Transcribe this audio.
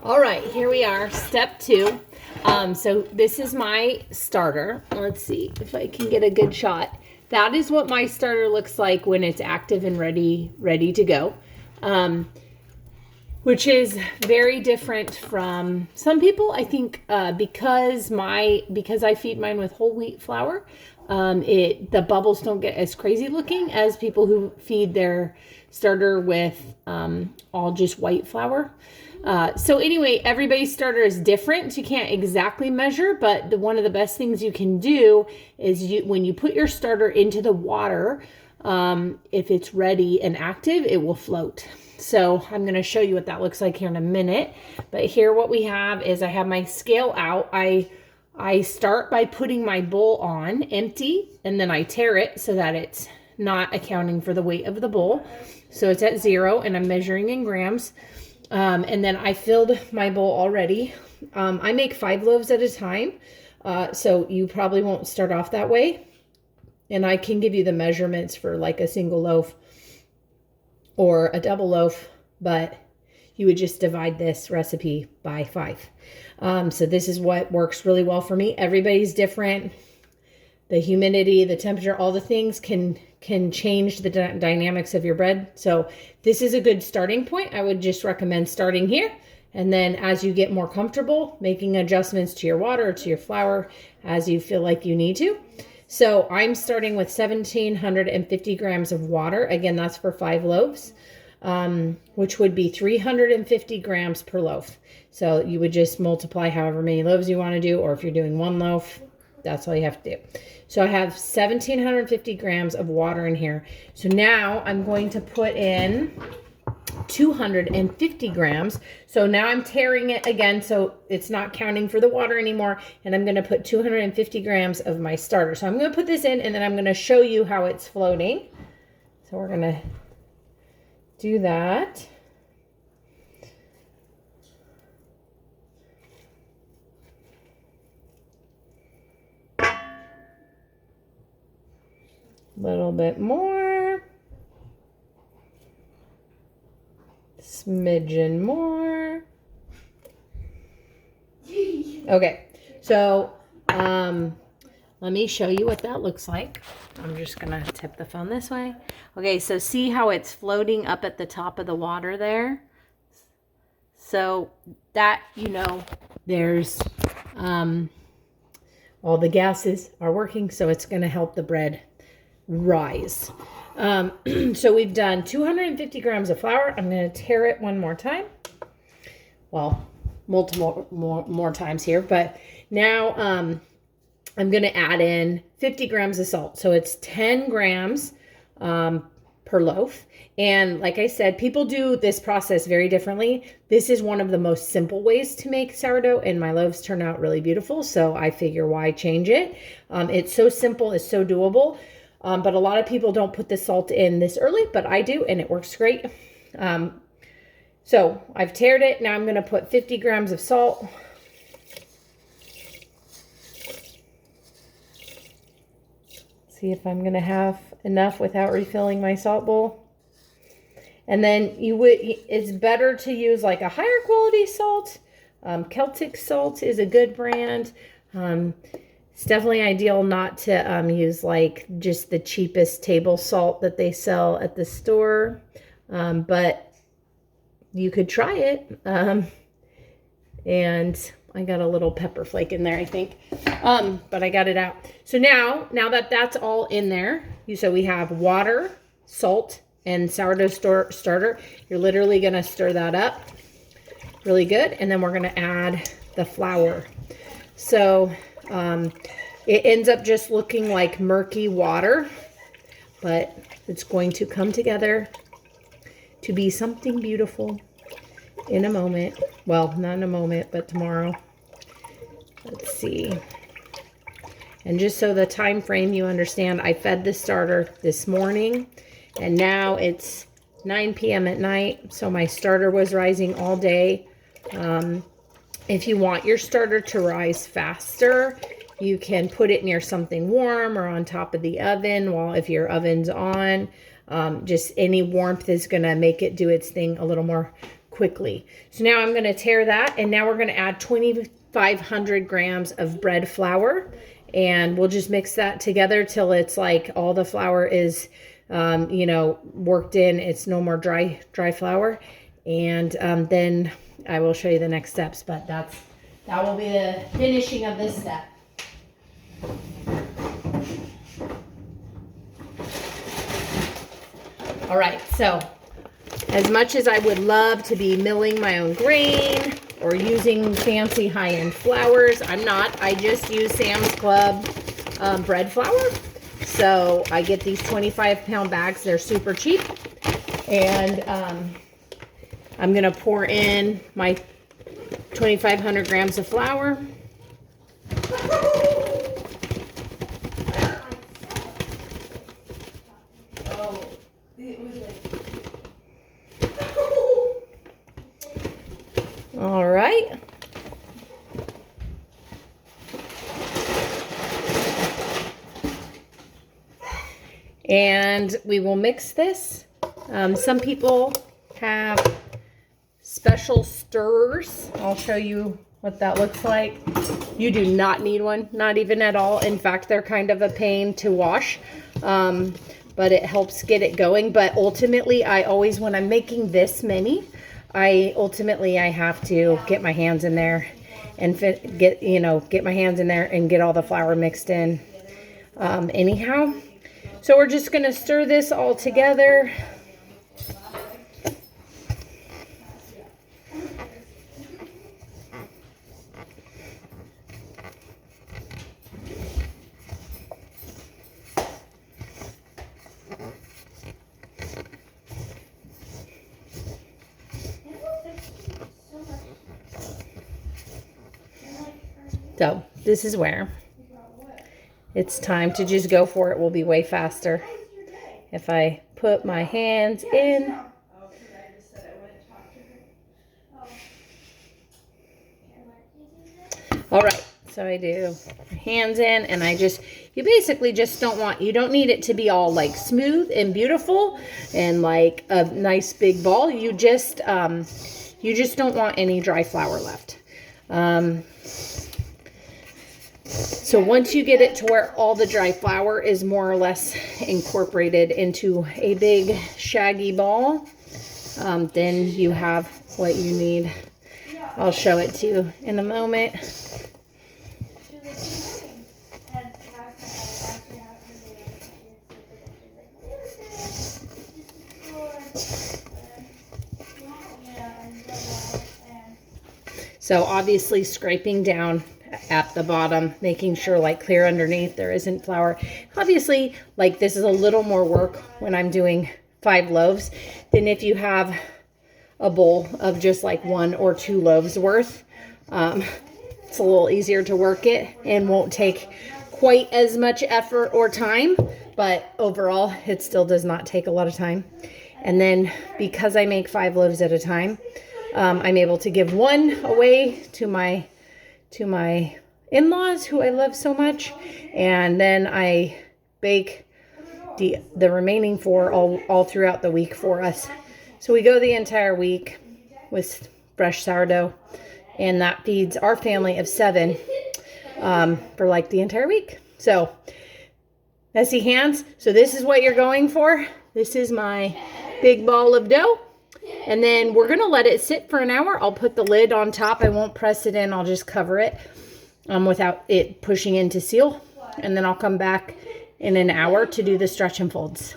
All right, here we are, step 2. So this is my starter. Let's see if I can get a good shot. That is what my starter looks like when it's active and ready to go. Which is very different from some people. I think because I feed mine with whole wheat flour, the bubbles don't get as crazy looking as people who feed their starter with all just white flour. So anyway, everybody's starter is different. You can't exactly measure, but one of the best things you can do is when you put your starter into the water, if it's ready and active, it will float. So I'm going to show you what that looks like here in a minute. But here what we have is I have my scale out. I start by putting my bowl on empty, and then I tare it so that it's not accounting for the weight of the bowl. So it's at 0 and I'm measuring in grams. And then I filled my bowl already. I make 5 loaves at a time. So you probably won't start off that way. And I can give you the measurements for like a single loaf or a double loaf, but you would just divide this recipe by 5. So this is what works really well for me. Everybody's different. The humidity, the temperature, all the things can change the dynamics of your bread. So this is a good starting point. I would just recommend starting here. And then as you get more comfortable, making adjustments to your water or to your flour as you feel like you need to. So I'm starting with 1,750 grams of water. Again, that's for 5 loaves, which would be 350 grams per loaf. So you would just multiply however many loaves you want to do, or if you're doing 1 loaf, that's all you have to do. So I have 1,750 grams of water in here. So now I'm going to put in 250 grams. So now I'm tearing it again, so it's not counting for the water anymore. And I'm going to put 250 grams of my starter. So I'm going to put this in, and then I'm going to show you how it's floating. So we're going to do that. A little bit more. Smidgen more. Okay, so let me show you what that looks like. I'm just gonna tip the phone this way. Okay, so see how it's floating up at the top of the water there? So that, there's all the gases are working, so it's gonna help the bread rise. So we've done 250 grams of flour. I'm going to tare it one more time. Well, multiple more times here, but now I'm going to add in 50 grams of salt. So it's 10 grams per loaf. And like I said, people do this process very differently. This is one of the most simple ways to make sourdough, and my loaves turn out really beautiful. So I figure why change it? It's so simple, it's so doable. But a lot of people don't put the salt in this early, but I do, and it works great. So I've tared it. Now I'm going to put 50 grams of salt. See if I'm going to have enough without refilling my salt bowl. And then it's better to use like a higher quality salt. Celtic salt is a good brand. It's definitely ideal not to use like just the cheapest table salt that they sell at the store. But you could try it. And I got a little pepper flake in there, I think. But I got it out. So now that that's all in there, so we have water, salt, and sourdough starter. You're literally going to stir that up really good. And then we're going to add the flour. So it ends up just looking like murky water, but it's going to come together to be something beautiful in a moment. Well, not in a moment, but tomorrow. Let's see. And just so the time frame you understand, I fed the starter this morning, and now it's 9 p.m. at night, so my starter was rising all day. If you want your starter to rise faster, you can put it near something warm or on top of the oven. Well, if your oven's on, just any warmth is going to make it do its thing a little more quickly. So now I'm going to tear that, and now we're going to add 2,500 grams of bread flour, and we'll just mix that together till it's like all the flour is, you know, worked in. It's no more dry flour, and then I will show you the next steps. But that will be the finishing of this step. All right, so as much as I would love to be milling my own grain or using fancy high-end flours, I'm not. I just use Sam's Club bread flour. So I get these 25-pound bags. They're super cheap. And I'm going to pour in my 2,500 grams of flour. All right. And we will mix this. Some people have special stirrers. I'll show you what that looks like. You do not need one, not even at all. In fact, they're kind of a pain to wash, but it helps get it going. But ultimately, I always, when I'm making this many, I have to get my hands in there and get my hands in there and get all the flour mixed in anyhow. So we're just going to stir this all together. So this is where it's time to just go for it. Will be way faster if I put my hands in. All right, so I do my hands in, and you basically just you don't need it to be all like smooth and beautiful and like a nice big ball. You just don't want any dry flour left. So once you get it to where all the dry flour is more or less incorporated into a big shaggy ball, then you have what you need. I'll show it to you in a moment. So obviously scraping down at the bottom, making sure like clear underneath there isn't flour. Obviously, like this is a little more work when I'm doing 5 loaves than if you have a bowl of just like 1 or 2 loaves worth. It's a little easier to work it and won't take quite as much effort or time, but overall it still does not take a lot of time. And then because I make 5 loaves at a time, I'm able to give 1 away to my in-laws who I love so much, and then I bake the remaining 4 all throughout the week for us. So we go the entire week with fresh sourdough, and that feeds our family of 7 for like the entire week. So messy hands. So this is what you're going for. This is my big ball of dough. And then we're going to let it sit for an hour. I'll put the lid on top. I won't press it in. I'll just cover it without it pushing in to seal. And then I'll come back in an hour to do the stretch and folds.